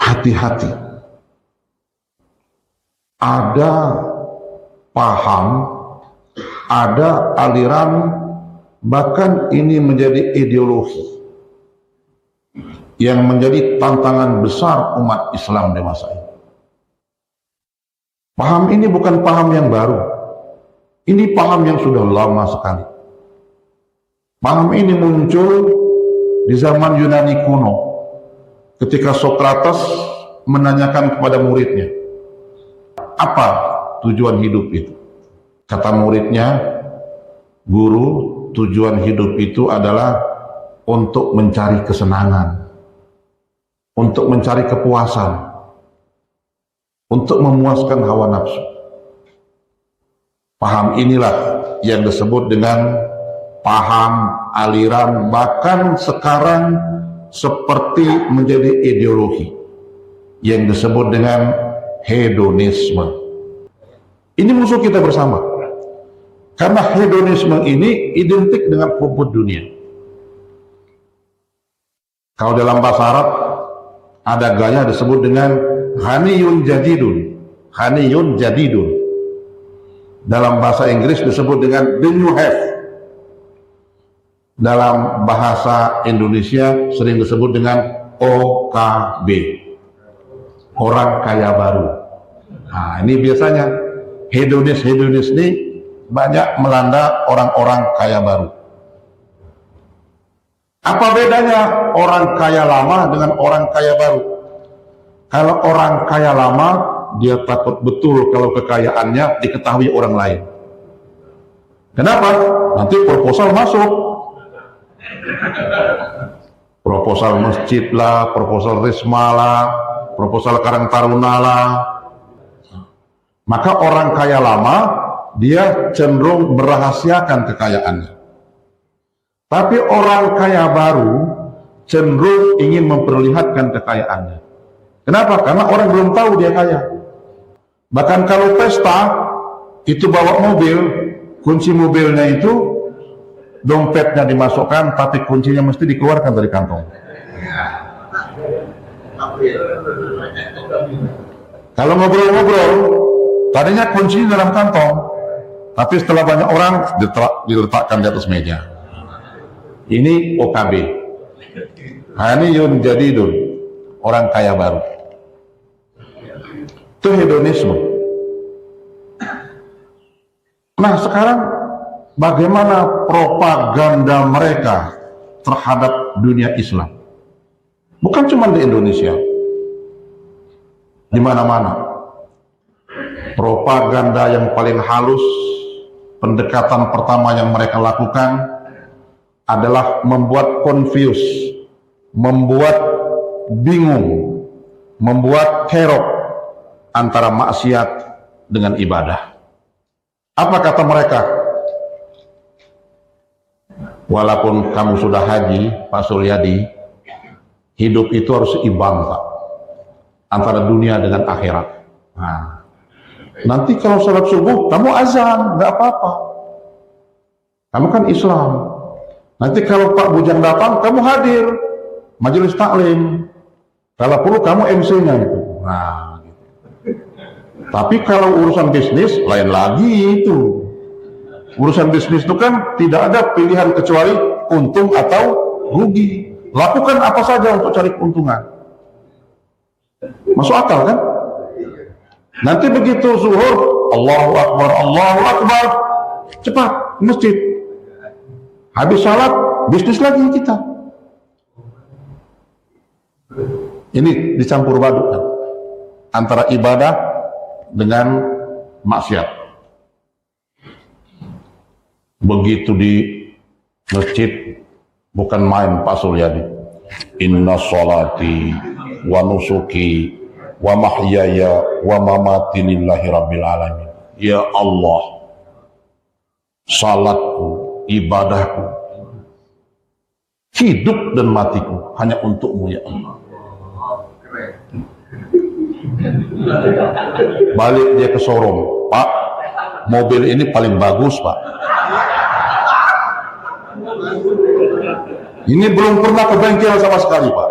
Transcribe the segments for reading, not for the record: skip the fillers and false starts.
hati-hati. Ada paham, ada aliran, bahkan ini menjadi ideologi yang menjadi tantangan besar umat Islam di masa ini. Paham ini bukan paham yang baru, ini paham yang sudah lama sekali. Paham ini muncul di zaman Yunani kuno, ketika Sokrates menanyakan kepada muridnya, apa tujuan hidup itu? Kata muridnya, guru, tujuan hidup itu adalah untuk mencari kesenangan, untuk mencari kepuasan, untuk memuaskan hawa nafsu. Paham inilah yang disebut dengan paham, aliran, bahkan sekarang seperti menjadi ideologi yang disebut dengan hedonisme. Ini musuh kita bersama, karena hedonisme ini identik dengan rumput dunia. Kalau dalam bahasa Arab ada gaya disebut dengan ghaniyun jadidun, ghaniyun jadidun. Dalam bahasa Inggris disebut dengan the new have. Dalam bahasa Indonesia sering disebut dengan OKB, orang kaya baru. Nah, ini biasanya hedonis ini banyak melanda orang-orang kaya baru. Apa bedanya orang kaya lama dengan orang kaya baru? Kalau orang kaya lama, dia takut betul kalau kekayaannya diketahui orang lain. Kenapa? Nanti proposal masuk. Proposal masjid lah, proposal Risma lah, proposal Karang Taruna lah. Maka orang kaya lama, dia cenderung merahasiakan kekayaannya. Tapi orang kaya baru cenderung ingin memperlihatkan kekayaannya. Kenapa? Karena orang belum tahu dia kaya. Bahkan kalau pesta, itu bawa mobil, kunci mobilnya itu, dompetnya dimasukkan, tapi kuncinya mesti dikeluarkan dari kantong. Kalau ngobrol-ngobrol, tadinya kuncinya dalam kantong, tapi setelah banyak orang, diletakkan di atas meja. Ini OKB. Ghaniyun jadidun, orang kaya baru. Itu hedonisme. Nah, sekarang bagaimana propaganda mereka terhadap dunia Islam? Bukan cuma di Indonesia, di mana-mana. Propaganda yang paling halus, pendekatan pertama yang mereka lakukan adalah membuat confuse, membuat bingung, membuat kerok antara maksiat dengan ibadah. Apa kata mereka? Walaupun kamu sudah haji, Pak Suryadi, hidup itu harus seimbang, Pak, antara dunia dengan akhirat. Nah, nanti kalau sholat subuh, kamu azan, nggak apa-apa. Kamu kan Islam. Nanti kalau Pak Bujang datang, kamu hadir, majelis taklim. Kalau perlu kamu MC-nya itu. Nah, gitu. Tapi kalau urusan bisnis, lain lagi itu. Urusan bisnis itu kan tidak ada pilihan kecuali untung atau rugi. Lakukan apa saja untuk cari keuntungan. Masuk akal kan? Nanti begitu zuhur, Allahu Akbar, Allahu Akbar, cepat ke masjid. Habis salat, bisnis lagi kita. Ini dicampur badukan antara ibadah dengan maksiat. Begitu di masjid, bukan main Pak Suryadi. Inna sholati wa nusuki wa mahyaya wa mamati lillahi rabbil alamin. Ya Allah, salatku, ibadahku, hidup dan matiku hanya untukmu ya Allah. Balik dia ke showroom, Pak, mobil ini paling bagus, Pak. Ini belum pernah ke bengkel sama sekali, Pak.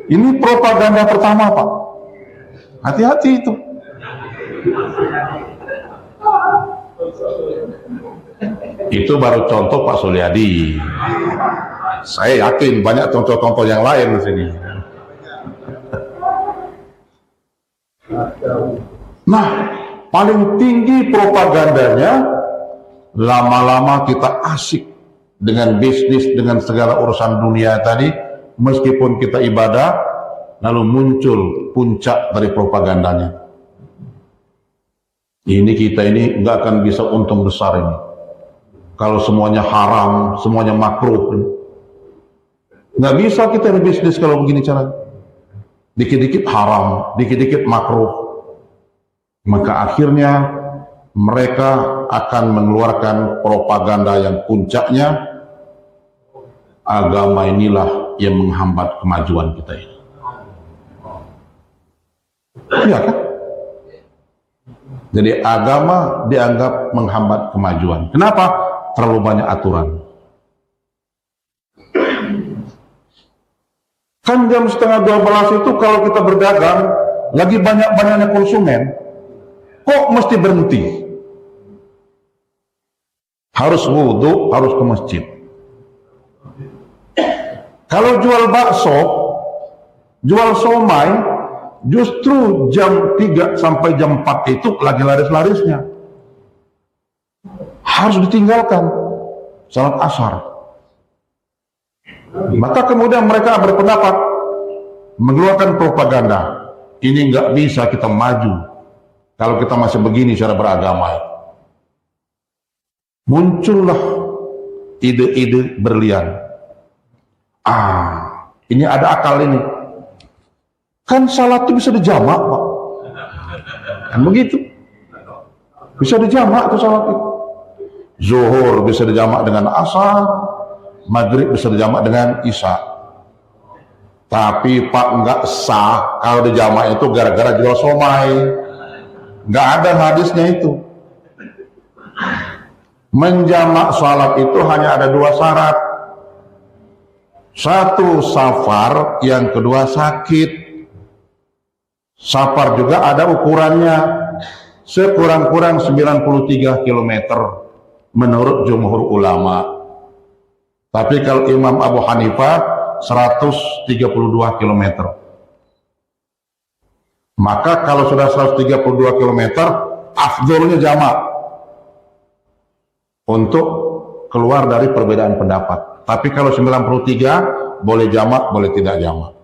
Ini propaganda pertama, Pak. Hati-hati itu. Itu baru contoh Pak Suryadi. Saya yakin banyak contoh-contoh yang lain di sini. Nah, paling tinggi propagandanya, lama-lama kita asik dengan bisnis, dengan segala urusan dunia tadi, meskipun kita ibadah, lalu muncul puncak dari propagandanya. Ini kita ini nggak akan bisa untung besar ini. Kalau semuanya haram, semuanya makruh, nggak bisa kita ini bisnis kalau begini caranya. Dikit-dikit haram, dikit-dikit makruh. Maka akhirnya mereka akan mengeluarkan propaganda yang puncaknya, agama inilah yang menghambat kemajuan kita ini. Iya kan? Jadi agama dianggap menghambat kemajuan. Kenapa? Terlalu banyak aturan. Kan jam setengah 12 itu kalau kita berdagang, lagi banyak-banyaknya konsumen, kok mesti berhenti? Harus wudhu, harus ke masjid. Kalau jual bakso, jual somai, justru jam 3 sampai jam 4 itu lagi laris-larisnya. Harus ditinggalkan salat asar. Maka kemudian mereka berpendapat mengeluarkan propaganda. Ini nggak bisa kita maju kalau kita masih begini cara beragama. Muncullah ide-ide berlian. Ini ada akal ini. Kan salat itu bisa dijamak, Pak. Kan begitu. Bisa dijamak tuh salat itu. Zuhur bisa dijamak dengan asar, maghrib bisa dijamak dengan isya. Tapi Pak, nggak sah kalau dijamak itu gara-gara jual somai. Nggak ada hadisnya itu. Menjamak salat itu hanya ada 2 syarat. Satu safar, yang kedua sakit. Safar juga ada ukurannya, sekurang-kurang 93 km menurut jumhur ulama. Tapi kalau Imam Abu Hanifah 132 km. Maka kalau sudah 132 km, afdolnya jamak untuk keluar dari perbedaan pendapat. Tapi kalau 93 boleh jamak, boleh tidak jamak.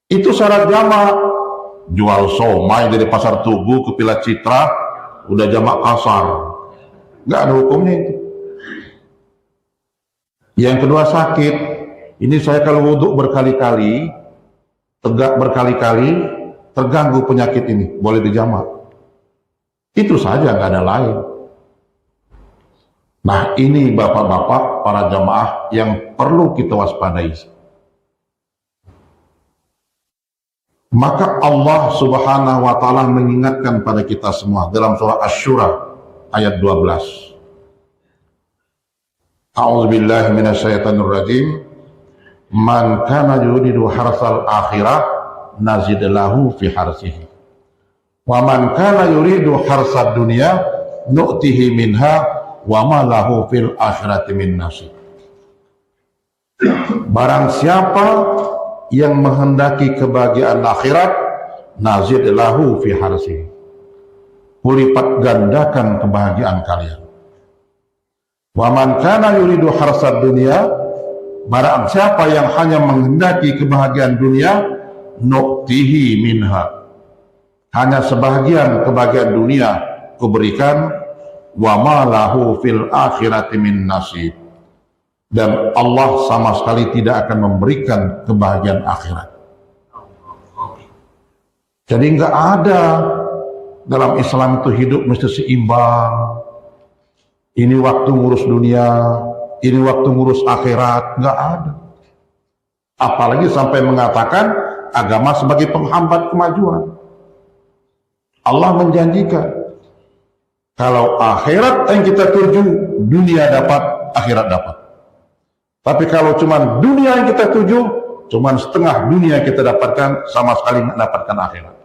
Itu syarat jamak. Jual somai dari Pasar Tugu ke Pilat Citra udah jamak kasar, nggak ada hukumnya itu. Yang kedua sakit. Ini saya kalau wudhu berkali-kali, tegak berkali-kali, terganggu penyakit ini, boleh dijamak. Itu saja, nggak ada lain. Nah, ini bapak-bapak para jamaah yang perlu kita waspadai. Maka Allah Subhanahu wa Ta'ala mengingatkan pada kita semua dalam surah Asy-Syura ayat 12. A'udzubillahi minasyaitonir rajim. Man kana yuridu harsal akhirah nazid lahu fi harsihi. Wa man kana yuridu harsad dunya nu'tihi minha wa ma lahu fil akhirati min nasib. Barang siapa yang menghendaki kebahagiaan akhirat, nazid lahu fi harsihi, lipat gandakan kebahagiaan kalian. Wa man kana yuridu harsad dunya, barang siapa yang hanya menghendaki kebahagiaan dunia, nu'tihi minha, hanya sebahagian kebahagiaan dunia kuberikan, wa ma lahu fil akhirati min nasib, dan Allah sama sekali tidak akan memberikan kebahagiaan akhirat. Jadi nggak ada dalam Islam itu hidup mesti seimbang. Ini waktu ngurus dunia, ini waktu ngurus akhirat, nggak ada. Apalagi sampai mengatakan agama sebagai penghambat kemajuan. Allah menjanjikan Kalau akhirat yang kita tuju, dunia dapat, akhirat dapat. Tapi kalau cuma dunia yang kita tuju, cuma setengah dunia kita dapatkan, sama sekali tidak dapatkan akhirat.